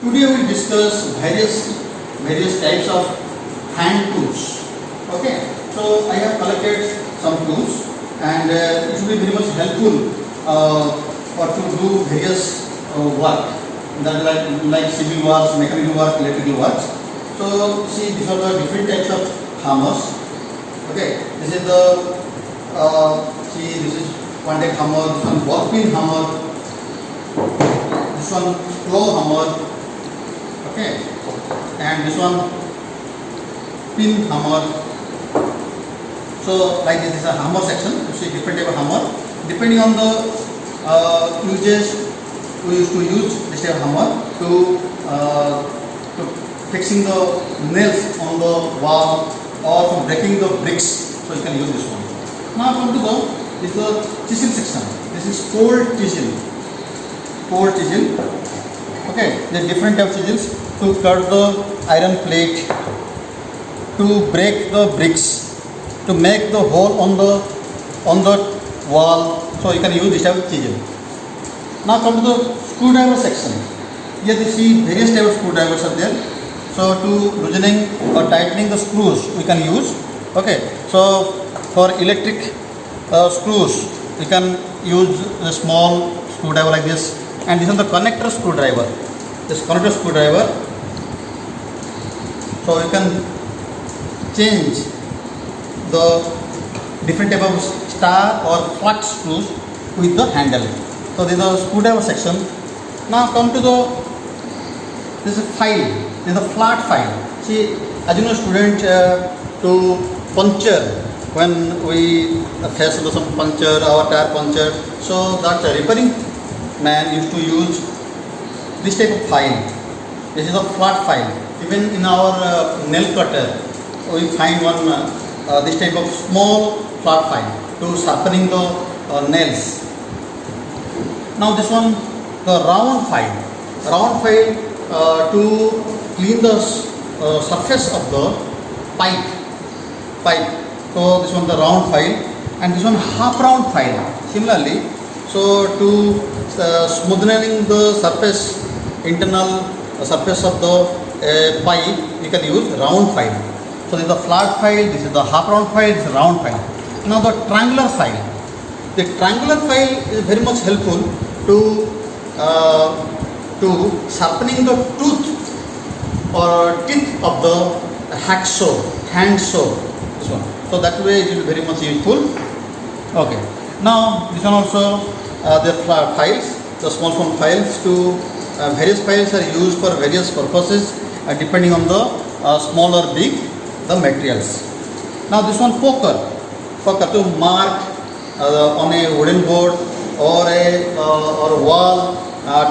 Today we will discuss various types of hand tools. Okay, so I have collected some tools, and it will be very much helpful for to do various work that like civil works, mechanical work, electrical works. So see, these are the different types of hammers. Okay, this is the see, this is one type hammer, this one ball peen hammer, this one claw hammer. Okay, and this one pin hammer. So like this is a hammer section. You see different type of hammer. Depending on the uses, we used to use this type of hammer to fixing the nails on the wall or for breaking the bricks. So you can use this one. Now come to the chisel section. This is cold chisel. Cold chisel. Okay, there are different types of chisels to cut the iron plate, to break the bricks, to make the hole on the wall. So you can use this type of chisel. Now come to the screwdriver section. Here you see various types of screwdrivers are there. So to loosening or tightening the screws we can use. Okay, so for electric screws we can use a small screwdriver like this, and this is the connector screwdriver. This connector screwdriver. So you can change the different type of star or flat screws with the handle. So this is the screwdriver section. Now come to this is file. This is a flat file. See, as you know, student to puncture when we face some puncture, our tire puncture. So that repairing man used to use this type of file. This is a flat file. Even in our nail cutter, we find one this type of small flat file to sharpening the nails. Now this one, the round file. Round file to clean the surface of the pipe. So this one the round file, and this one half round file. Similarly, so to smoothing the surface, internal surface of the pipe, you can use round file. So this is the flat file, this is the half round file, this is the round file. Now the triangular file. The triangular file is very much helpful to sharpening the tooth or teeth of the hacksaw, hand saw. This one. So that way it is very much useful. Okay. Now this one also the files, the small files to various files are used for various purposes depending on the small or big the materials. Now this one poker to mark on a wooden board or a wall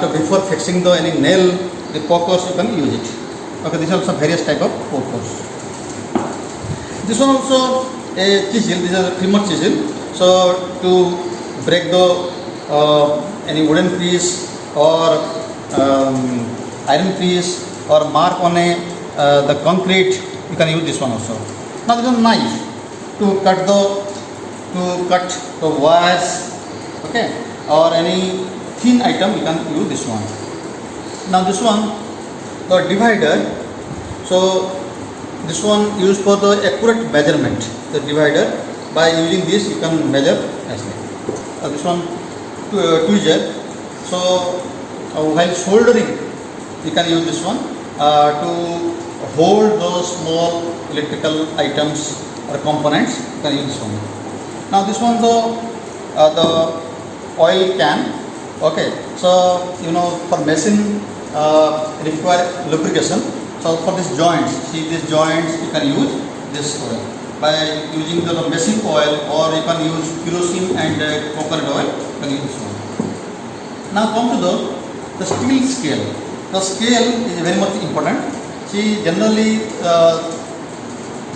to before fixing the any nail, the pokers you can use it. Okay, these are also various type of pokers. This one also a chisel. This is a trimmer chisel. So to break the any wooden piece or iron piece or mark on the concrete, you can use this one also. Now this is a knife to cut the wires, okay, or any thin item, you can use this one. Now this one, the divider. So this one used for the accurate measurement. The divider, by using this you can measure nicely. This one tweezer. So while soldering, you can use this one to hold those small electrical items or components. You can use this one. Now this one the oil can. Okay, so you know for machine require lubrication. So for these joints, see these joints you can use this oil. By using the machine oil, or you can use kerosene and coconut oil, you can use this one. Now come to the steel scale. The scale is very much important. See, generally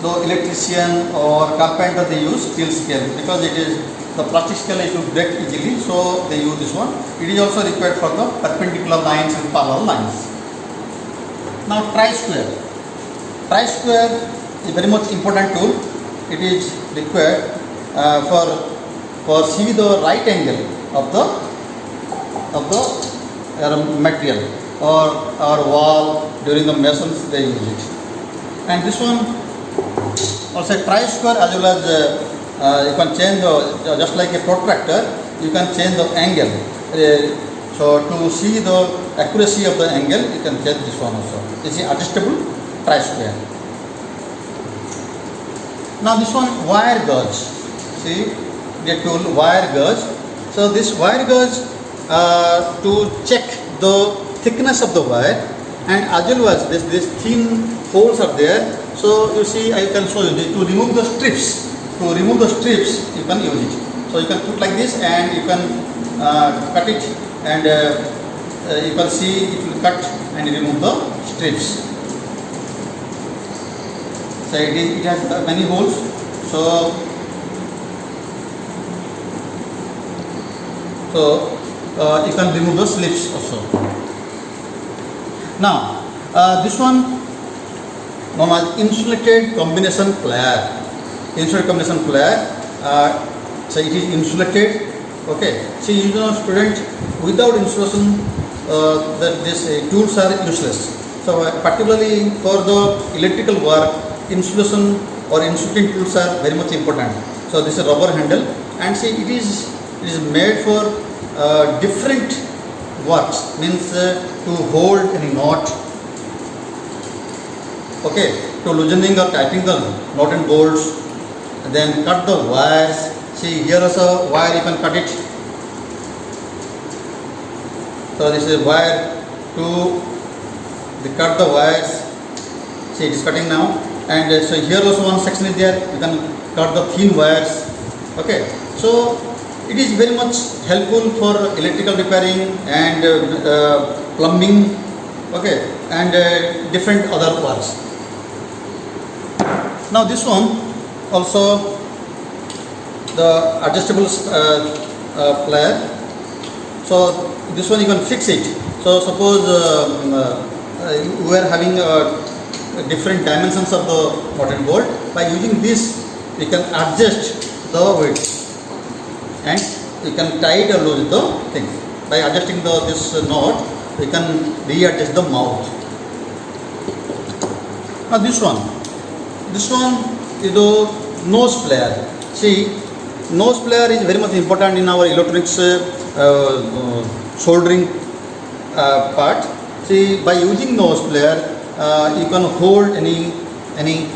the electrician or carpenter they use steel scale because it is the plastic scale is to break easily, so they use this one. It is also required for the perpendicular lines and parallel lines. Now tri-square. Tri-square is very much important tool. It is required for see the right angle of the material. or wall during the masons they use it. And this one also tri-square as well as you can change just like a protractor, you can change the angle. So to see the accuracy of the angle, you can change this one also. This is adjustable tri-square. Now this one wire gauge. See the tool wire gauge. So this wire gauge to check the thickness of the wire, and as well as this thin holes are there. So you see, I can show you to remove the strips. To remove the strips, you can use it. So you can put like this, and you can cut it, and you can see it will cut and remove the strips. So it has many holes. So you can remove the slips also. Now this one known as insulated combination plier. Insulated combination plier. So it is insulated. Okay. So you know, student, without insulation, that these tools are useless. So particularly for the electrical work, insulation or insulating tools are very much important. So this is rubber handle, and see it is made for different works, means to hold any knot, okay, to loosening or tightening the knot and bolts, and then cut the wires. See here also wire you can cut it. So this is wire to cut the wires. See it is cutting now, and so here also one section is there, you can cut the thin wires. Okay, so it is very much helpful for electrical repairing and plumbing, okay, and different other works. Now this one also the adjustable plier. So this one you can fix it. So suppose we are having different dimensions of the nut and bolt. By using this, we can adjust the width, and you can tight or loose the thing. By adjusting this knot, we can readjust the mouth. Now this one is the nose plier. See, nose plier is very much important in our electronics soldering part. See, by using nose plier, you can hold any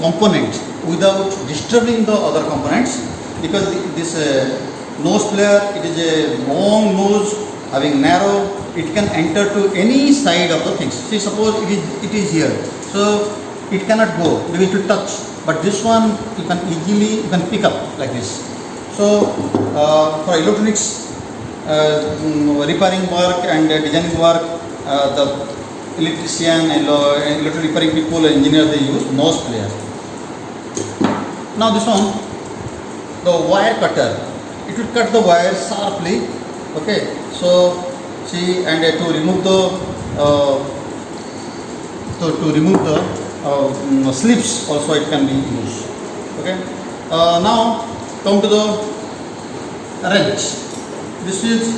component without disturbing the other components, because this nose plier, it is a long nose having narrow, it can enter to any side of the things. See, suppose it is here, so it cannot go, maybe it will touch, but this one you can easily pick up like this. So for electronics repairing work and designing work, the electrician and electrical repairing people and engineers, they use nose plier. Now this one, the wire cutter, it will cut the wire sharply. Okay, so see, and to remove the slips also it can be used. Okay, now come to the wrench. This is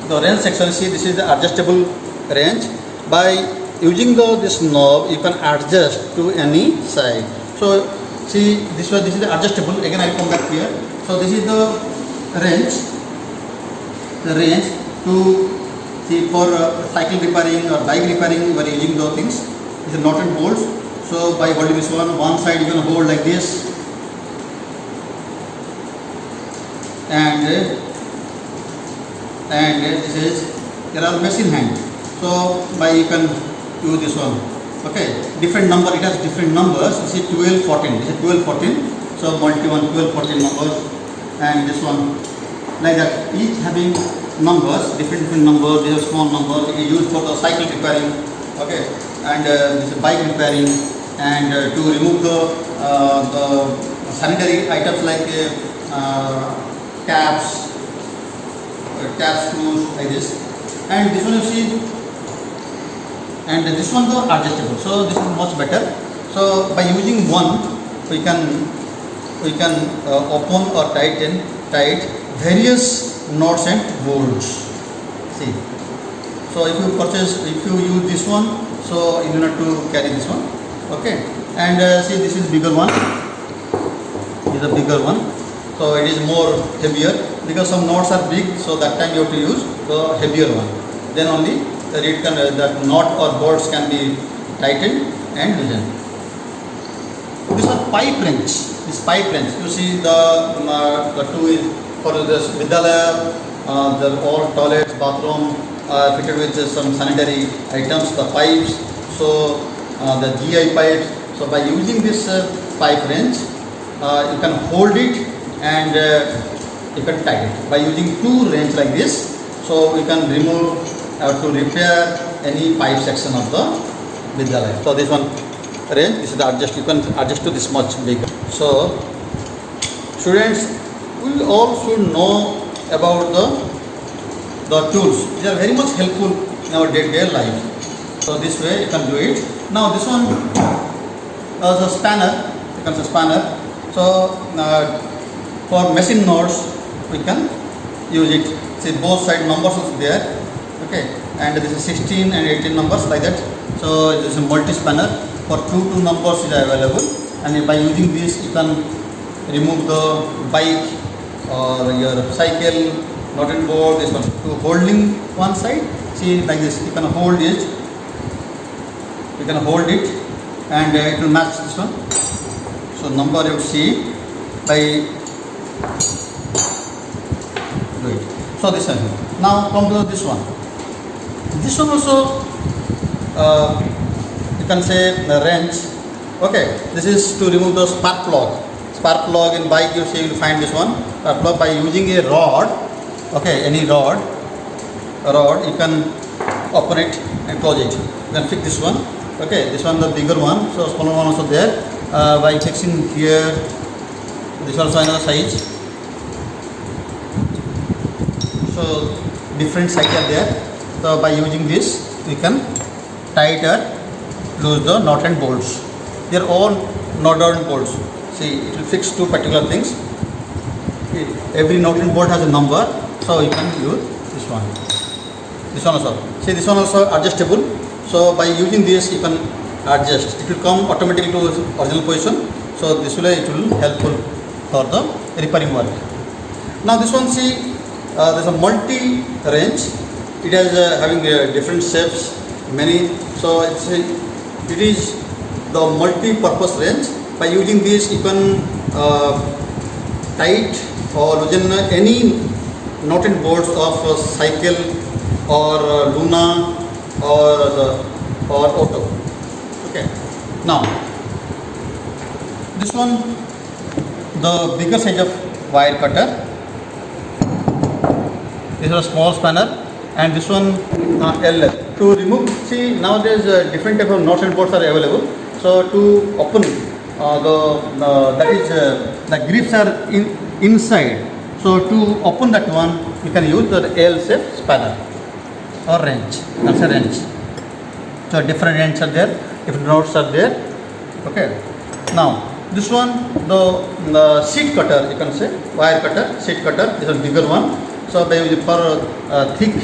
the wrench section. See, this is the adjustable wrench. By using this knob, you can adjust to any side. So see, this is the adjustable. Again, I will come back here. So this is the wrench. The wrench to see for cycle repairing or bike repairing, we are using those things. This is nut and bolts. So by holding this one side you can hold like this, and this is, there are machine hand. So by you can use this one. Okay, different number, it has different numbers. This is 12, 14. This is 12, 14. So multi 1, 12, 14 numbers, and this one like that. Each having numbers, different numbers. These are small numbers. It is used for the cycle repairing. Okay, and this is bike repairing, and to remove the sanitary items like caps, screws like this. And this one you see, and this one the adjustable. So this is much better. So by using one, we can open or tight various knots and bolts. See, So if you use this one, so you need to carry this one. Okay, and see, this is bigger one. This is a bigger one. So it is more heavier because some knots are big. So that time you have to use the heavier one. Then only that knot or bolts can be tightened and loosened. This is a pipe wrench. This pipe wrench. You see the two is for this Vidyalaya. The all toilets, bathroom fitted with some sanitary items, the pipes. So the GI pipes. So by using this pipe wrench, you can hold it and you can tighten it. By using two wrenches like this, so you can remove to repair any pipe section of the Vidyalaya. So this one wrench, this is the adjust. You can adjust to this much bigger. So students, we all should know about the tools. They are very much helpful in our day-to-day life. So this way you can do it. Now this one is a spanner. You can say spanner. So for machine nodes we can use it. See, both side numbers are there. Okay, and this is 16 and 18 numbers like that. So this is a multi-spanner. For two numbers is available, and by using this you can remove the bike or your cycle knot and bolt. This one to holding one side. See, like this you can hold it. You can hold it, and it will match this one. So number you see by do it. So this one. Now come to this one. This one also you can say the wrench. Okay, this is to remove the spark plug. Spark plug in bike you see, you will find this one. Spark plug by using a rod. Okay, any rod you can open it and close it. You can fix this one. Okay, this one the bigger one. So smaller one also there. By fixing here, this also another size. So different size are there. So by using this, we can tight or loose the knot and bolts. They are all knot and bolts. See, it will fix two particular things. Every knot and bolt has a number, so you can use this one. This one also. See, this one also adjustable. So by using this, you can adjust. It will come automatically to original position. So this way it will helpful for the repairing work. Now this one, see, there is a multi wrench. It has having different shapes, many. So it is the multi-purpose wrench. By using this, you can tight or loosen any knot and bolts of cycle or Luna or auto. Okay. Now this one, the bigger size of wire cutter. This is a small spanner. And this one LL to remove. See, nowadays different type of knots and bolts are available. So to open the grips are inside. So to open that one, you can use the L-shaped spanner or wrench. That's a wrench. So different wrenches are there, different knots are there. Okay. Now this one, the sheet cutter, you can say wire cutter, sheet cutter. This is a bigger one. So by using for thick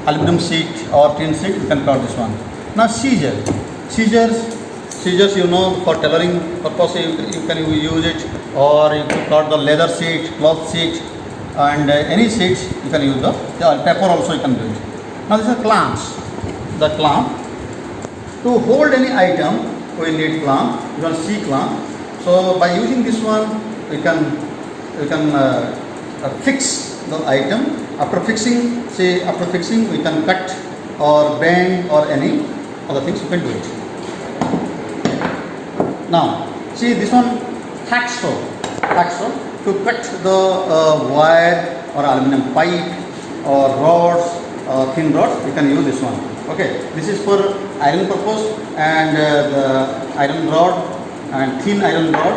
aluminum sheet or tin sheet, you can cut this one. Now scissors, you know, for tailoring purpose you can use it, or you can cut the leather sheet, cloth sheet, and any sheets you can use the paper also you can do it. Now this is clamps. The clamp, to hold any item we need clamp. You can see clamp. So by using this one, we can fix the item. After fixing, we can cut or bend or any other things you can do it. Now see this one, hacksaw to cut the wire or aluminum pipe or rods, thin rods. You can use this one. Okay, this is for iron purpose, and the iron rod and thin iron rod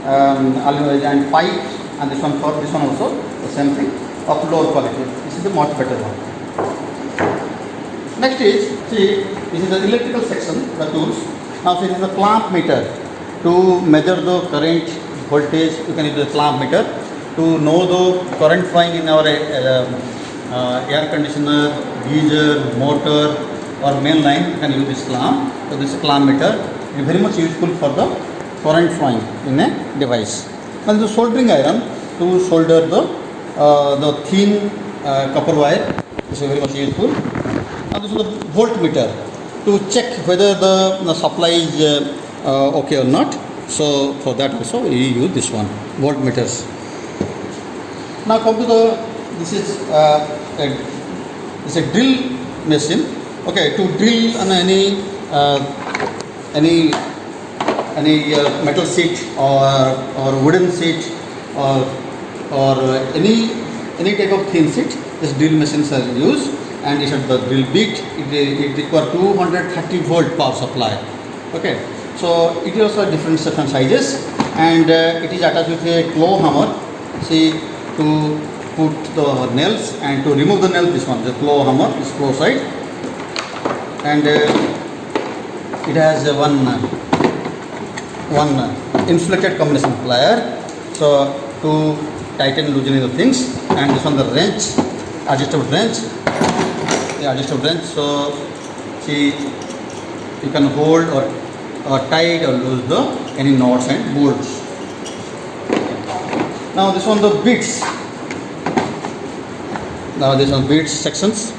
and pipe, and this one for this one also the same thing of lower quality. This is the much better one. Next is, see, this is the electrical section, the tools. Now see, this is the clamp meter. To measure the current voltage, you can use the clamp meter. To know the current flowing in our air conditioner, geyser, motor or main line, you can use this clamp. So this is clamp meter. It is very much useful for the current flowing in a device. Now this is soldering iron to solder the thin copper wire. This is very much useful. Now this is the voltmeter to check whether the supply is okay or not. So for that also we use this one, voltmeters. Now come to this is a drill machine. Okay, to drill on any metal sheet or wooden sheet or any type of thin sheet, this drill machines are used, and it the drill bit it requires 230 volt power supply. Okay, so it is also different sizes, and it is attached with a claw hammer. See, to put the nails and to remove the nails, this one, the claw hammer, this claw side, and it has one insulated combination plier, so to tighten loosening the things, and this one the wrench, adjustable wrench, so see, you can hold or tight or loose the any knots and bolts. Now this one the beads. Now this one beads sections.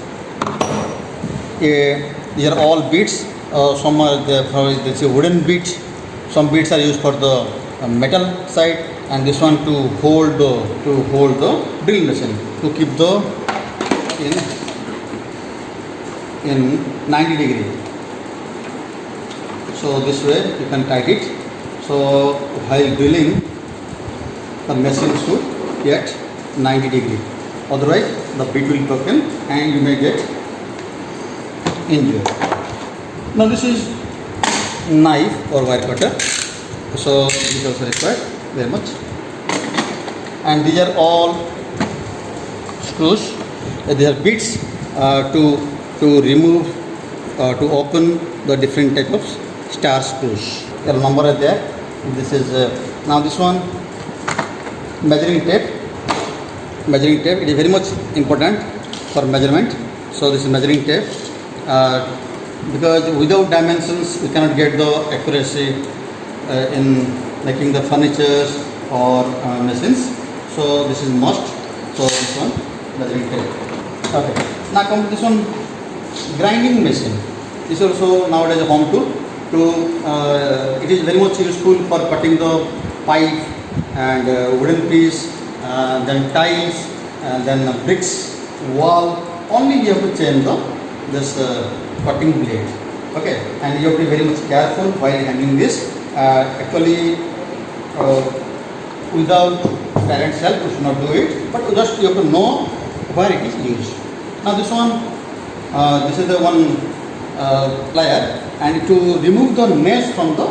These are all beads. Some are the wooden beads. Some beads are used for the metal side, and this one to hold the drill machine, to keep the in 90 degree. So this way you can tight it. So while drilling, the machine should get 90 degree. Otherwise, the bit will be broken and you may get injured. Now this is knife or wire cutter. So this also required very much. And these are all screws. These are bits to remove to open the different type of star screws. There are number are there. This is now this one measuring tape. Measuring tape, it is very much important for measurement. So this is measuring tape, because without dimensions we cannot get the accuracy in making the furnitures or machines. So this is must. So this one measuring tape. Okay. Now come to this one, grinding machine. This is also nowadays a home tool. It is very much useful for cutting the pipe and wooden piece, then tiles, and then bricks, wall. Only you have to change this cutting blade. Okay, and you have to be very much careful while handling this. Actually, without parents' help, you should not do it. But just you have to know where it is used. Now this one, this is the one plier, and to remove the nails from the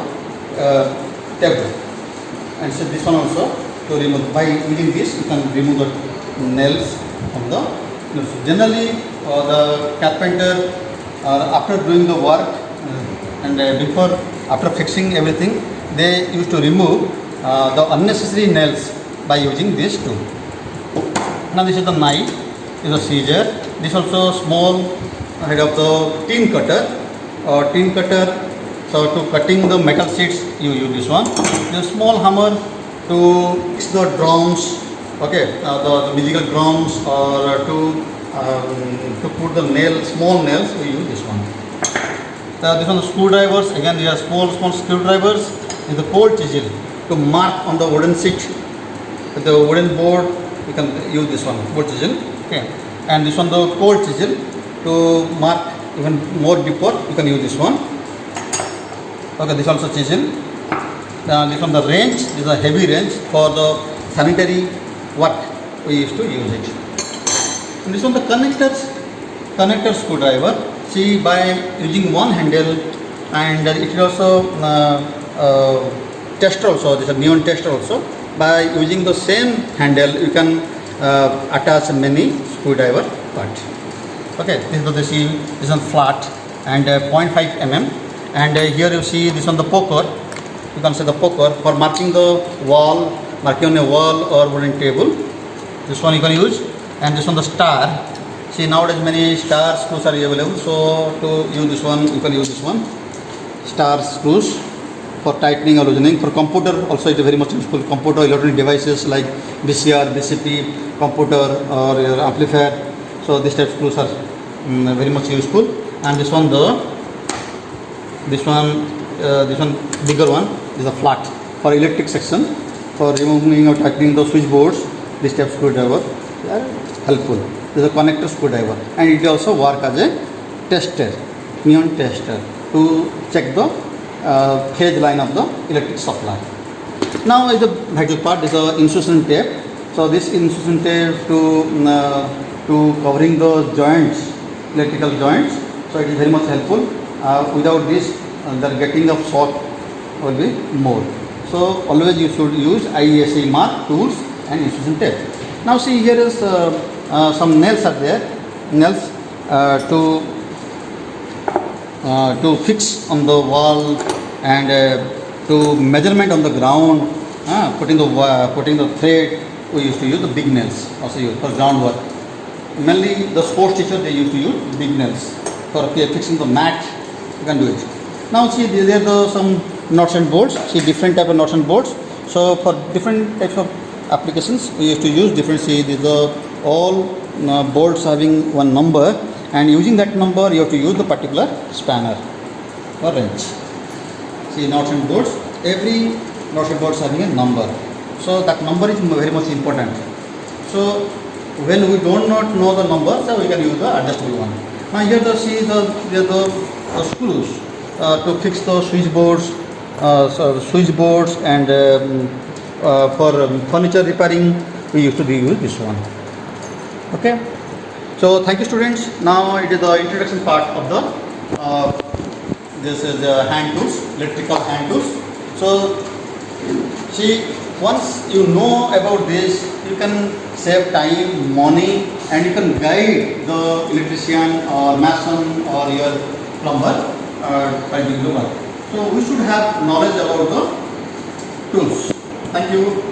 table. And so this one also, to remove, by using this you can remove the nails from the. Generally, the carpenter after doing the work and after fixing everything, they used to remove the unnecessary nails by using this tool. Now this is the knife, this is a scissor. This also small head of the tin cutter. So to cutting the metal sheets, you use this one. This small hammer to fix the drums. Okay, the musical drums, or to put the small nails, we use this one. This one, the screwdrivers. Again, these are small screwdrivers. Is the cold chisel to mark on the wooden sheet. With the wooden board, you can use this one, cold chisel. Okay, and this one, the cold chisel to mark even more deeper. You can use this one. Okay, this also chisel. This one, the wrench. This is a heavy wrench for the sanitary work. We used to use it. And this one, the connector screwdriver. See, by using one handle, and it is also tester also. This is a neon tester also. By using the same handle, you can attach many screwdriver parts. Okay, this is on flat and 0.5 mm, and here you see this on the poker. You can see the poker for marking the wall, marking on a wall or wooden table. This one you can use, and this one the star. See, nowadays many star screws are available. So to use this one, you can use this one, star screws for tightening or loosening. For computer also it is very much useful. Computer electronic devices like VCR, BCP, computer or your amplifier. So this type of screws are very much useful. And this one this one bigger one is a flat for electric section, for removing or tightening the switch boards. This type of screwdriver are helpful. This is a connector screwdriver, and it also work as a tester, neon tester, to check the phase line of the electric supply. Now is the vital part. This is a insulation tape. So this insulation tape to covering the joints, electrical joints. So it is very much helpful. Without this, the getting of shock will be more. So always you should use IESA mark tools and insulation tape. Now see, here is some nails are there. Nails to fix on the wall, and to measurement on the ground. Putting the thread, we used to use the big nails also used for groundwork. Mainly the sports teacher, they used to use big nails for fixing the mat. You can do it. Now see, there are some nuts and bolts. See, different type of nuts and bolts. So for different types of applications, we used to use different. See, these are all bolts having one number, and using that number you have to use the particular spanner or wrench. See, nuts and bolts, every nuts and bolts having a number. So that number is very much important. So when we do not know the number, so we can use the adjustable one. Now here the screws to fix the switch boards, and for furniture repairing we used to use this one. Okay. So thank you, students. Now it is the introduction part of the this is the hand tools, electrical hand tools. So see, once you know about this, you can save time, money, and you can guide the electrician or mason or your plumber by the work. So we should have knowledge about the tools. Thank you.